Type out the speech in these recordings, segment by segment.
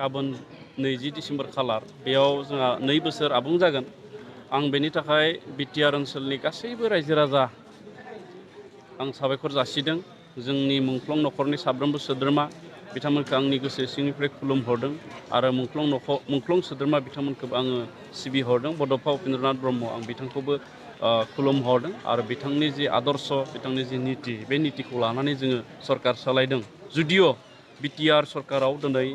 गाबोन 20 डिसेम्बर खालार बेयाव जोंहा 2 बोसोर आबुं जागोन। आं बेनि थाखाय BTR ओनसोलनि गासैबो रायजो राजा आं साबायखर जासिदों। जोंनि मुंख्लं नखरनि साफ्रोमबो सोद्रोमा बिथांमोनखौ आंनि गोसो सिंनिफ्राय खुलुमहरदों आरो मुंख्लं सोद्रोमा बिथांमोनखौबो आङो सिबिहरदों। बड'फा उपेन्द्रनाथ ब्रह्म आं बिथांखौबो खुलुमहरदों आरो बिथांनि जि आदर्श बिथांनि जि नीति बे नीतिखौ लानानै जोङो सरकार सालायदों। जुदिअ' BTR सरकाराव दिनै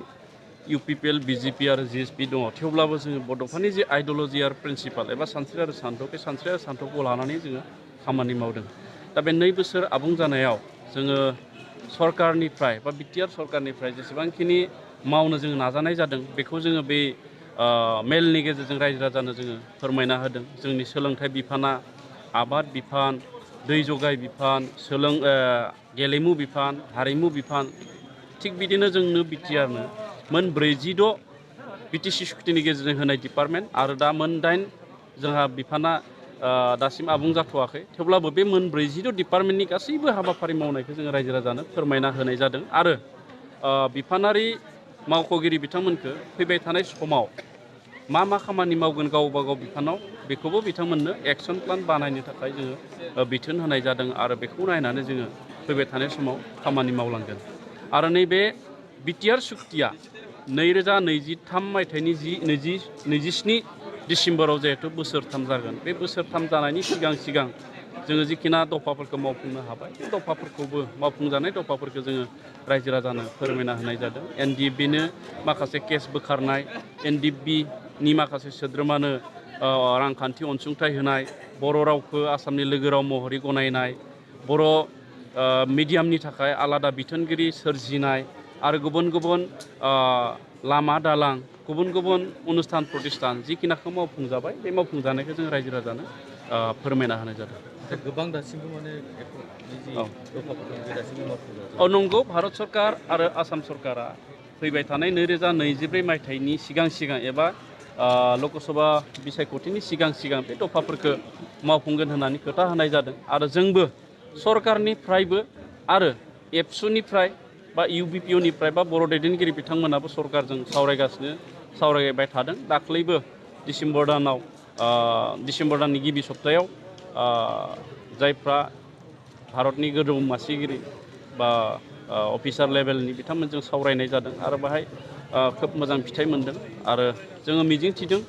UPPL BJP आरो GSP दङ, थेवब्लाबो जोङो बड'फानि जि आइडिअल'जि आरो प्रिन्सिपाल एबा सानस्रि आरो सान्थौ बे सानस्रि आरो सान्थौखौ लानानै जोङो खामानि मावदों। दा बे 2 बोसोर आबुं जानायाव जोङो सरकारनिफ्राय बा BTR सरकारनिफ्राय जेसेबांखिनि मावनो जोङो नाजानाय जादों बेखौ जोङो बे मेलनि गेजेरजों रायजो राजानो जोङो फोरमायना होदों। जोंनि सोलोंथाइ बिफाना, आबाद बिफान, दै जगाय बिफान, गेलेमु बिफान, हारिमु बिफान, थिग बिदिनो जोंनो BTRनो मोन 46 BTC सुक्तिनि गेजेरजों होनाय डिपार्टमेन्ट आरो दा मोन 8 जोंहा बिफाना दासिम आबुं जाथ'वाखै। थेवब्लाबो बे मोन 46 डिपार्टमेन्टनि गासैबो हाबाफारि मावनायखौ जोङो रायजो राजानो फोरमायना होनाय जादों आरो बिफानारि मावख'गिरि बिथांमोनखौ फैबाय थानाय समाव मा खामानि मावगोन गावबा गाव बिफानाव बेखौबो बिथांमोननो एक्सन प्लान बानायनो थाखाय जोङो बिथोन होनाय जादों आरो बेखौ नायनानै जोङो फैबाय थानाय समाव खामानि मावलांगोन। आरो नैबे BTR सुक्तिया 2023 मायथाइनि 27 डिसेम्बराव जिहेतु बोसोरथाम जागोन, बे बोसोरथाम जानायनि सिगां जोङो जिखिना दफाफोरखौ मावफुंनो हाबाय बे दफाफोरखौबो मावफुंजानाय दफाफोरखौ जोङो रायजो राजानो फोरमायना होनाय जादों। NDFBनो माखासे केस बोखारनाय, NDFBनि माखासे सोद्रोमानो रांखान्थि अनसुंथाइ होनाय, बर' रावखौ आसामनि लोगो राव महरै गनायनाय, बर' मिडियामनि थाखाय आलादा बिथोनगिरि सोरजिनाय आरो गुबुन लामा दालां, गुबुन अनुस्थान प्रतिष्ठान जिखिनाखौ मावफुंजाबाय बे मावफुंजानायखौ जों रायजो राजानो फोरमायना होनाय जादों। गोबां दासिमबो माने नंगौ, भारत सरकार आरो आसाम सरकारा फैबाय थानाय 2024 मायथाइनि सिगां एबा लकसभा बिसायख'थिनि सिगां बे दफाफोरखौ मावफुंगोन होननानै खोथा होनाय जादों आरो जोंबो सरकारनिफ्रायबो आरो एबसुनिफ्राय बा UBPOनिफ्राय बा बर' दैदेनगिरि बिथांमोनाबो सरकारजों सावरायबाय थादों। दाख्लैबो डिसेम्बर दाननि गिबि सप्तायाव जायफ्रा भारतनि गोजौ मासिगिरि बा अफिसार लेभेलनि बिथांमोनजों सावरायनाय जादों आरो बाहाय खोब मोजां फिथाइ मोनदों आरो जोङो मिजिंथिदों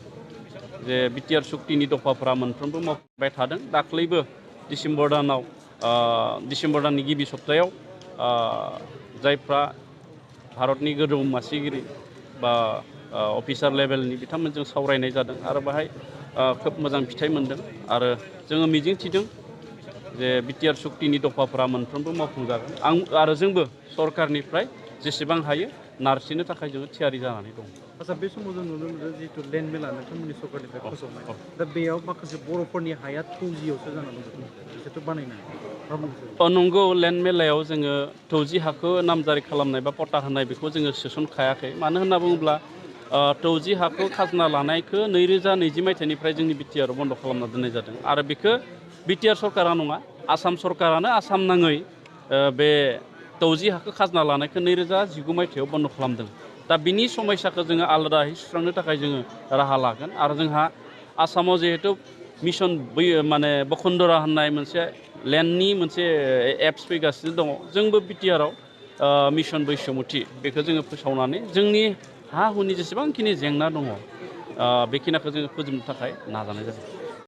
जे BTR सुक्तिनि दफाफोरा मोनफ्रोमबो मावबाय थादों। दाख्लैबो डिसेम्बर दाननि गिबि सप्तायाव जायफ्रा भारतनि गोजौ मासिगिरि बा अफिसार लेभेलनि बिथांमोनजों सावरायनाय जादों आरो बाहाय खोब मोजां फिथाइ मोनदों आरो जोङो मिजिंथिदों जे BTR सुक्तिनि दफाफोरा मोनफ्रोमबो मावफुंजागोन। आरो जोंबो सरकारनिफ्राय जेसेबां हायो नारसिननो थाखाय जोङो थियारि जानानै दं। आচ্ছা, बे समाव जों नुनो मोनो जिहेतु लेन्ड मेला नोंथांमोननि सरकारनिफ्राय फोसावनाय, दा बेयाव माखासे बर'फोरनि हाया थौजियावसो जानानै दं, बिसोरथ' बानायनाय नंगौ, लेन्ड मेलायाव जोङो 20 हाखौ नामजारि खालामनाय बा पट्टा होनाय बेखौ जोङो सोसनखायाखै। मानो होनना बुङोब्ला 20 हाखौ खाजोना लानायखौ 2020 मायथाइनिफ्राय जोंनि BTR बन्द' खालामना दोननाय जादों आरो बेखौ BTR सरकारा नङा, आसाम सरकारानो आसाम नाङै बे 20 हाखौ खाजोना लानायखौ 2019 मायथाइयाव बन्द' खालामदों। दा बिनि समयसाखौ जोङो आलादायै सुस्रांनो थाखाय जोङो राहा लागोन आरो जोंहा आसामाव जिहेतु मिशन बसुन्धरा होननाय मोनसे लेन्डनि मोनसे एप्स फैगासिनो दङ, जोंबो BTRआव मिशन बैसोमुथि बेखौ जोङो फोसावनानै जोंनि हा हुनि जेसेबांखिनि जेंना दङ बेखिनिखौ जोङो फोजोबनो थाखाय नाजानाय जादों।